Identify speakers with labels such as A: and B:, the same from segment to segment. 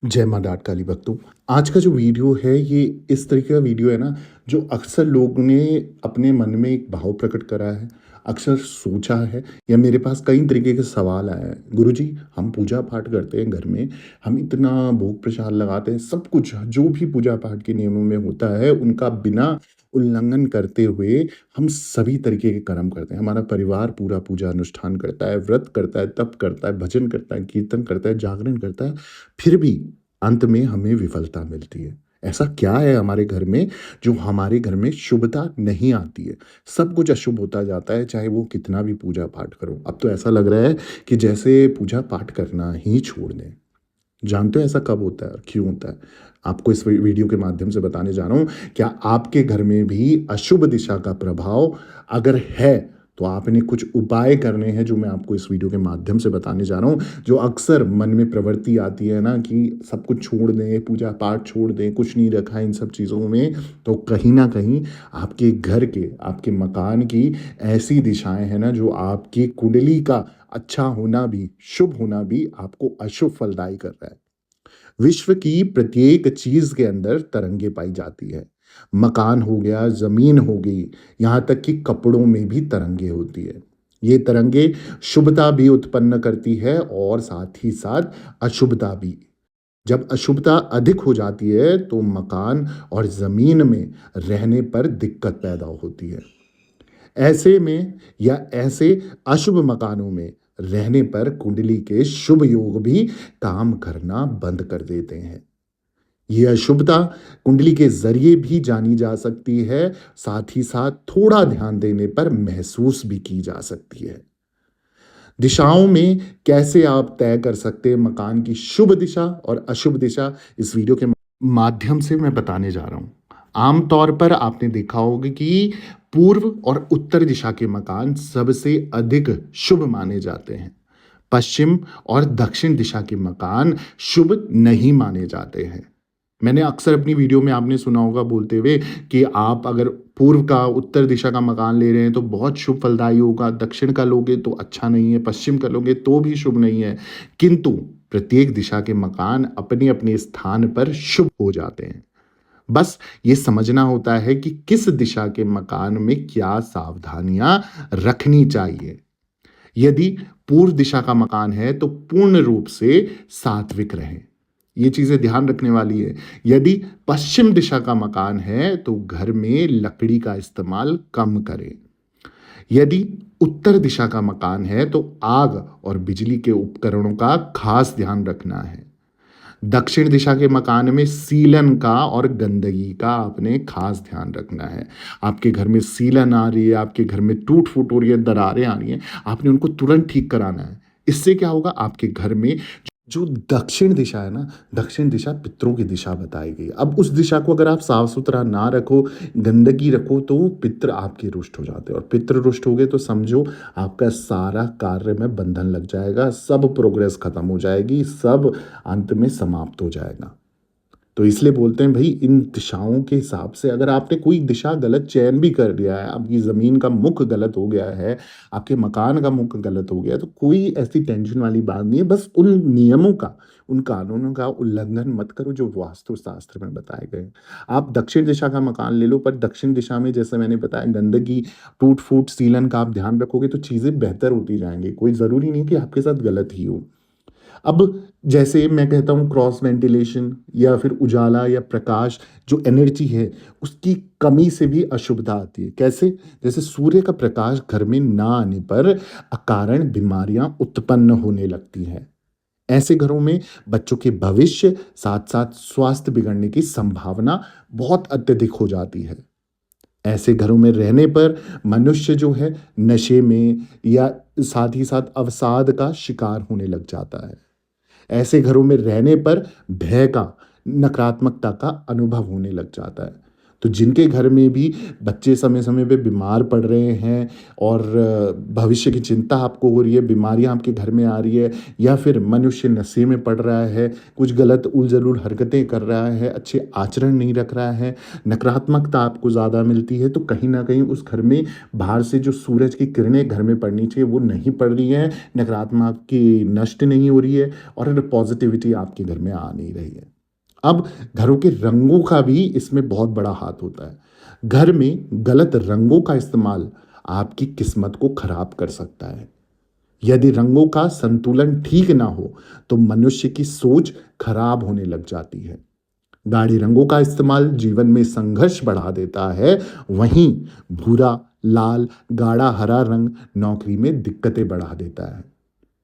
A: जय माँ डाट काली भक्तों। आज का जो वीडियो है ये इस तरीके का वीडियो है ना, जो अक्सर लोगों ने अपने मन में एक भाव प्रकट करा है, अक्सर सोचा है, या मेरे पास कई तरीके के सवाल आए हैं। गुरुजी, हम पूजा पाठ करते हैं घर में, हम इतना भोग प्रसाद लगाते हैं, सब कुछ जो भी पूजा पाठ के नियमों में होता है उनका बिना उल्लंघन करते हुए हम सभी तरीके के कर्म करते हैं। हमारा परिवार पूरा पूजा अनुष्ठान करता है, व्रत करता है, तप करता है, भजन करता है, कीर्तन करता है, जागरण करता है, फिर भी अंत में हमें विफलता मिलती है। ऐसा क्या है हमारे घर में जो हमारे घर में शुभता नहीं आती है? सब कुछ अशुभ होता जाता है, चाहे वो कितना भी पूजा पाठ करो। अब तो ऐसा लग रहा है कि जैसे पूजा पाठ करना ही छोड़ दें। जानते हो ऐसा कब होता है और क्यों होता है? आपको इस वीडियो के माध्यम से बताने जा रहा हूँ। क्या आपके घर में भी अशुभ दिशा का प्रभाव अगर है, तो आपने कुछ उपाय करने हैं जो मैं आपको इस वीडियो के माध्यम से बताने जा रहा हूँ। जो अक्सर मन में प्रवृत्ति आती है ना कि सब कुछ छोड़ दें, पूजा पाठ छोड़ दें, कुछ नहीं रखा है इन सब चीज़ों में, तो कहीं ना कहीं आपके घर के, आपके मकान की ऐसी दिशाएं हैं ना जो आपकी कुंडली का अच्छा होना भी, शुभ होना भी आपको अशुभ फलदायी कर रहा है। विश्व की प्रत्येक चीज के अंदर तरंगे पाई जाती है। मकान हो गया, जमीन हो गई, यहाँ तक कि कपड़ों में भी तरंगे होती है। ये तरंगे शुभता भी उत्पन्न करती है और साथ ही साथ अशुभता भी। जब अशुभता अधिक हो जाती है तो मकान और जमीन में रहने पर दिक्कत पैदा होती है। ऐसे में या ऐसे अशुभ मकानों में रहने पर कुंडली के शुभ योग भी काम करना बंद कर देते हैं। यह अशुभता कुंडली के जरिए भी जानी जा सकती है, साथ ही साथ थोड़ा ध्यान देने पर महसूस भी की जा सकती है। दिशाओं में कैसे आप तय कर सकते हैं मकान की शुभ दिशा और अशुभ दिशा, इस वीडियो के माध्यम से मैं बताने जा रहा हूं। आमतौर पर आपने देखा होगा कि पूर्व और उत्तर दिशा के मकान सबसे अधिक शुभ माने जाते हैं। पश्चिम और दक्षिण दिशा के मकान शुभ नहीं माने जाते हैं। मैंने अक्सर अपनी वीडियो में आपने सुना होगा बोलते हुए कि आप अगर पूर्व का, उत्तर दिशा का मकान ले रहे हैं तो बहुत शुभ फलदायी होगा, दक्षिण का लोगे तो अच्छा नहीं है, पश्चिम का लोगे तो भी शुभ नहीं है। किंतु प्रत्येक दिशा के मकान अपने अपने स्थान पर शुभ हो जाते हैं। बस ये समझना होता है कि किस दिशा के मकान में क्या सावधानियां रखनी चाहिए। यदि पूर्व दिशा का मकान है तो पूर्ण रूप से सात्विक रहें, ये चीजें ध्यान रखने वाली है। यदि पश्चिम दिशा का मकान है तो घर में लकड़ी का इस्तेमाल कम करें। यदि उत्तर दिशा का मकान है तो आग और बिजली के उपकरणों का खास ध्यान रखना है। दक्षिण दिशा के मकान में सीलन का और गंदगी का आपने खास ध्यान रखना है। आपके घर में सीलन आ रही है, आपके घर में टूट फूट हो रही है, दरारें आ रही हैं, आपने उनको तुरंत ठीक कराना है। इससे क्या होगा, आपके घर में जो दक्षिण दिशा है ना, दक्षिण दिशा पितरों की दिशा बताई गई। अब उस दिशा को अगर आप साफ सुथरा ना रखो, गंदगी रखो, तो पितर आपके रुष्ट हो जाते हैं, और पितर रुष्ट हो गए तो समझो आपका सारा कार्य में बंधन लग जाएगा, सब प्रोग्रेस खत्म हो जाएगी, सब अंत में समाप्त हो जाएगा। तो इसलिए बोलते हैं भाई, इन दिशाओं के हिसाब से अगर आपने कोई दिशा गलत चयन भी कर लिया है, आपकी ज़मीन का मुख गलत हो गया है, आपके मकान का मुख गलत हो गया है, तो कोई ऐसी टेंशन वाली बात नहीं है। बस उन नियमों का, उन कानूनों का उल्लंघन मत करो जो वास्तुशास्त्र में बताए गए हैं। आप दक्षिण दिशा का मकान ले लो, पर दक्षिण दिशा में जैसे मैंने बताया गंदगी, टूट फूट, सीलन का आप ध्यान रखोगे तो चीज़ें बेहतर होती जाएंगी। कोई ज़रूरी नहीं कि आपके साथ गलत ही हो। अब जैसे मैं कहता हूँ क्रॉस वेंटिलेशन या फिर उजाला या प्रकाश, जो एनर्जी है उसकी कमी से भी अशुभता आती है। कैसे? जैसे सूर्य का प्रकाश घर में ना आने पर अकारण बीमारियां उत्पन्न होने लगती हैं। ऐसे घरों में बच्चों के भविष्य, साथ साथ स्वास्थ्य बिगड़ने की संभावना बहुत अत्यधिक हो जाती है। ऐसे घरों में रहने पर मनुष्य जो है नशे में या साथ ही साथ अवसाद का शिकार होने लग जाता है। ऐसे घरों में रहने पर भय का, नकारात्मकता का अनुभव होने लग जाता है। तो जिनके घर में भी बच्चे समय समय पे बीमार पड़ रहे हैं और भविष्य की चिंता आपको हो रही है, बीमारियां आपके घर में आ रही है, या फिर मनुष्य नशे में पड़ रहा है, कुछ गलत उलझुल हरकतें कर रहा है, अच्छे आचरण नहीं रख रहा है, नकारात्मकता आपको ज़्यादा मिलती है, तो कहीं ना कहीं उस घर में बाहर से जो सूरज की किरणें घर में पड़नी चाहिए वो नहीं पड़ रही हैं, नकारात्मक की नष्ट नहीं हो रही है और पॉजिटिविटी आपके घर में आ नहीं रही है। अब घरों के रंगों का भी इसमें बहुत बड़ा हाथ होता है। घर में गलत रंगों का इस्तेमाल आपकी किस्मत को खराब कर सकता है। यदि रंगों का संतुलन ठीक ना हो तो मनुष्य की सोच खराब होने लग जाती है। गाढ़े रंगों का इस्तेमाल जीवन में संघर्ष बढ़ा देता है, वहीं भूरा, लाल, गाढ़ा हरा रंग नौकरी में दिक्कतें बढ़ा देता है।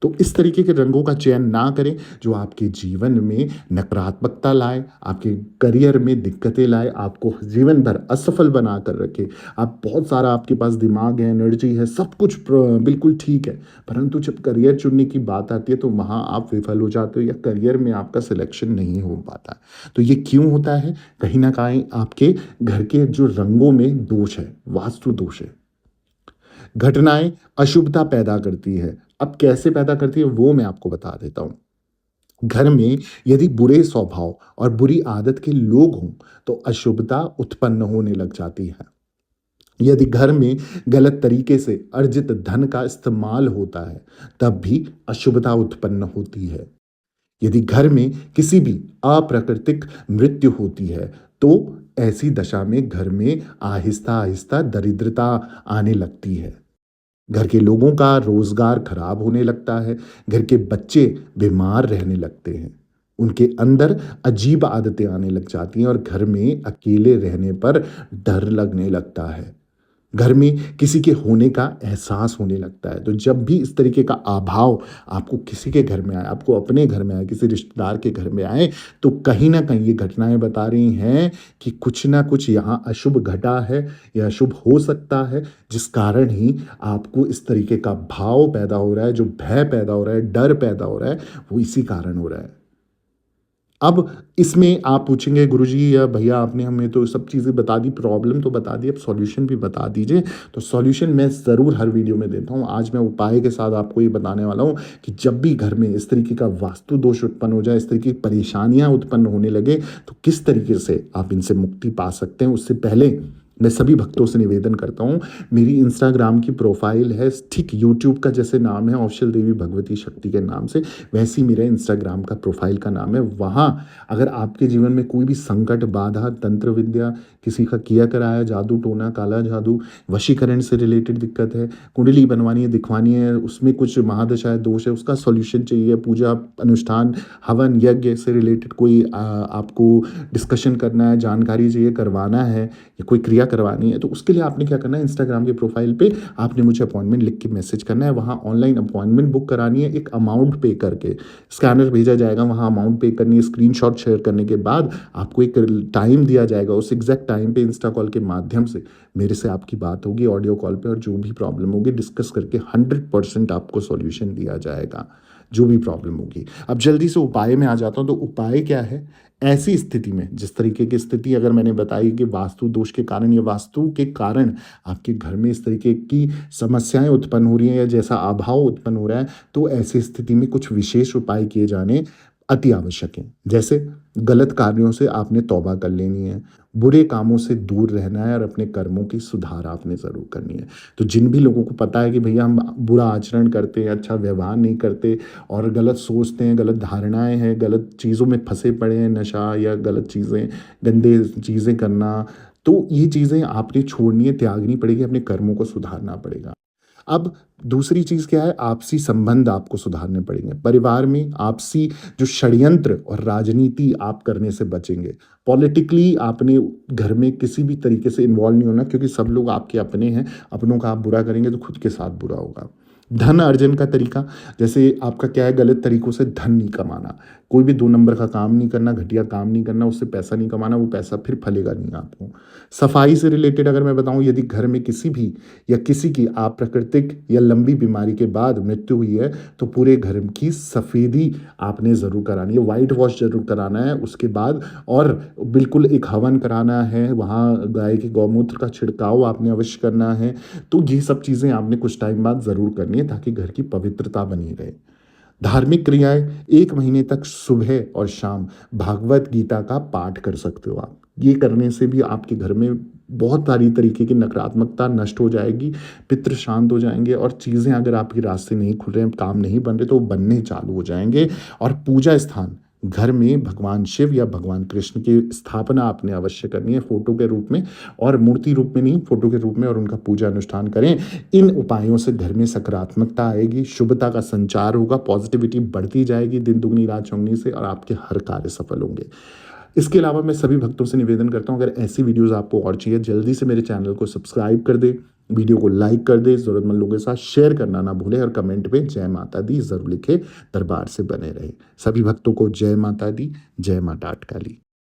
A: तो इस तरीके के रंगों का चयन ना करें जो आपके जीवन में नकारात्मकता लाए, आपके करियर में दिक्कतें लाए, आपको जीवन भर असफल बना कर रखे। आप बहुत सारा आपके पास दिमाग है, एनर्जी है, सब कुछ बिल्कुल ठीक है, परंतु जब करियर चुनने की बात आती है तो वहाँ आप विफल हो जाते हो या करियर में आपका सिलेक्शन नहीं हो पाता। तो ये क्यों होता है? कहीं ना कहीं आपके घर के जो रंगों में दोष है, वास्तु दोष है। घटनाएं अशुभता पैदा करती है। अब कैसे पैदा करती है वो मैं आपको बता देता हूं। घर में यदि बुरे स्वभाव और बुरी आदत के लोग हों तो अशुभता उत्पन्न होने लग जाती है। यदि घर में गलत तरीके से अर्जित धन का इस्तेमाल होता है तब भी अशुभता उत्पन्न होती है। यदि घर में किसी भी अप्राकृतिक मृत्यु होती है तो ऐसी दशा में घर में आहिस्ता आहिस्ता दरिद्रता आने लगती है। घर के लोगों का रोजगार खराब होने लगता है, घर के बच्चे बीमार रहने लगते हैं, उनके अंदर अजीब आदतें आने लग जाती हैं और घर में अकेले रहने पर डर लगने लगता है। घर में किसी के होने का एहसास होने लगता है। तो जब भी इस तरीके का अभाव आपको किसी के घर में आए, आपको अपने घर में आए, किसी रिश्तेदार के घर में आए, तो कहीं ना कहीं ये घटनाएं बता रही हैं कि कुछ ना कुछ यहाँ अशुभ घटा है या अशुभ हो सकता है, जिस कारण ही आपको इस तरीके का भाव पैदा हो रहा है, जो भय पैदा हो रहा है, डर पैदा हो रहा है, वो इसी कारण हो रहा है। अब इसमें आप पूछेंगे गुरुजी या भैया आपने हमें तो सब चीज़ें बता दी, प्रॉब्लम तो बता दी, अब सॉल्यूशन भी बता दीजिए। तो सॉल्यूशन मैं ज़रूर हर वीडियो में देता हूँ। आज मैं उपाय के साथ आपको ये बताने वाला हूँ कि जब भी घर में इस तरीके का वास्तु दोष उत्पन्न हो जाए, इस तरीके की परेशानियाँ उत्पन्न होने लगे, तो किस तरीके से आप इनसे मुक्ति पा सकते हैं। उससे पहले मैं सभी भक्तों से निवेदन करता हूँ, मेरी इंस्टाग्राम की प्रोफाइल है ठीक यूट्यूब का जैसे नाम है ऑफिशियल देवी भगवती शक्ति के नाम से, वैसे ही मेरा इंस्टाग्राम का प्रोफाइल का नाम है। वहाँ अगर आपके जीवन में कोई भी संकट, बाधा, तंत्र विद्या, किसी का किया कराया जादू टोना, काला जादू, वशीकरण से रिलेटेड दिक्कत है, कुंडली बनवानी है, दिखवानी है, उसमें कुछ महादशा है, दोष है, उसका सॉल्यूशन चाहिए, पूजा अनुष्ठान हवन यज्ञ से रिलेटेड कोई आपको डिस्कशन करना है, जानकारी चाहिए, करवाना है या कोई क्रिया करवानी है, तो उसके लिए आपने क्या करना है, इंस्टाग्राम के प्रोफाइल पे आपने मुझे अपॉइंटमेंट लिख के मैसेज करना है। वहाँ ऑनलाइन अपॉइंटमेंट बुक करानी है, एक अमाउंट पे करके स्कैनर भेजा जाएगा, वहाँ अमाउंट पे करनी है, स्क्रीनशॉट शेयर करने के बाद आपको एक टाइम दिया जाएगा, उस एग्जैक्ट टाइम पे इंस्टा कॉल के माध्यम से मेरे से आपकी बात होगी ऑडियो कॉल पे, और जो भी प्रॉब्लम होगी डिस्कस करके 100% आपको सॉल्यूशन दिया जाएगा, जो भी प्रॉब्लम होगी। अब जल्दी से उपाय में आ जाता हूँ। तो उपाय क्या है? ऐसी स्थिति में, जिस तरीके की स्थिति अगर मैंने बताई कि वास्तु दोष के कारण या वास्तु के कारण आपके घर में इस तरीके की समस्याएं उत्पन्न हो रही हैं या जैसा अभाव उत्पन्न हो रहा है, तो ऐसी स्थिति में कुछ विशेष उपाय किए जाने अति आवश्यक है। जैसे गलत कार्यों से आपने तौबा कर लेनी है, बुरे कामों से दूर रहना है और अपने कर्मों की सुधार आपने ज़रूर करनी है। तो जिन भी लोगों को पता है कि भैया हम बुरा आचरण करते हैं, अच्छा व्यवहार नहीं करते और गलत सोचते हैं, गलत धारणाएं हैं, गलत चीज़ों में फंसे पड़े हैं, नशा या गलत चीज़ें, गंदे चीज़ें करना, तो ये चीज़ें आपने छोड़नी है, त्यागनी पड़ेगी, अपने कर्मों को सुधारना पड़ेगा। अब दूसरी चीज क्या है? आपसी संबंध आपको सुधारने पड़ेंगे। परिवार में आपसी जो षड्यंत्र और राजनीति आप करने से बचेंगे। पॉलिटिकली आपने घर में किसी भी तरीके से इन्वॉल्व नहीं होना, क्योंकि सब लोग आपके अपने हैं, अपनों का आप बुरा करेंगे तो खुद के साथ बुरा होगा। धन अर्जन का तरीका, जैसे आपका क्या है, गलत तरीकों से धन नहीं कमाना, कोई भी 2 नंबर का काम नहीं करना, घटिया काम नहीं करना, उससे पैसा नहीं कमाना, वो पैसा फिर फलेगा नहीं आपको। सफाई से रिलेटेड अगर मैं बताऊँ, यदि घर में किसी भी या किसी की अप्राकृतिक या लंबी बीमारी के बाद मृत्यु हुई है, तो पूरे घर की सफ़ेदी आपने ज़रूर करानी है, व्हाइट वॉश ज़रूर कराना है उसके बाद, और बिल्कुल एक हवन कराना है, वहाँ गाय के गौमूत्र का छिड़काव आपने अवश्य करना है। तो ये सब चीज़ें आपने कुछ टाइम बाद ज़रूर करनी है ताकि घर की पवित्रता बनी रहे। धार्मिक क्रियाएँ 1 महीने तक सुबह और शाम भागवत गीता का पाठ कर सकते हो आप। ये करने से भी आपके घर में बहुत सारी तरीके की नकारात्मकता नष्ट हो जाएगी, पितृ शांत हो जाएँगे और चीज़ें अगर आपके रास्ते नहीं खुल रहे हैं, काम नहीं बन रहे, तो वो बनने चालू हो जाएँगे। और पूजा स्थान घर में भगवान शिव या भगवान कृष्ण की स्थापना आपने अवश्य करनी है फ़ोटो के रूप में, और मूर्ति रूप में नहीं, फ़ोटो के रूप में, और उनका पूजा अनुष्ठान करें। इन उपायों से घर में सकारात्मकता आएगी, शुभता का संचार होगा, पॉजिटिविटी बढ़ती जाएगी दिन दुगनी रात चौगुनी से, और आपके हर कार्य सफल होंगे। इसके अलावा मैं सभी भक्तों से निवेदन करता हूँ, अगर ऐसी वीडियोज़ आपको और चाहिए, जल्दी से मेरे चैनल को सब्सक्राइब कर दें, वीडियो को लाइक कर दें, ज़रूरतमंद लोगों के साथ शेयर करना ना भूलें, और कमेंट में जय माता दी ज़रूर लिखें। दरबार से बने रहें। सभी भक्तों को जय माता दी, जय माता अटकाली।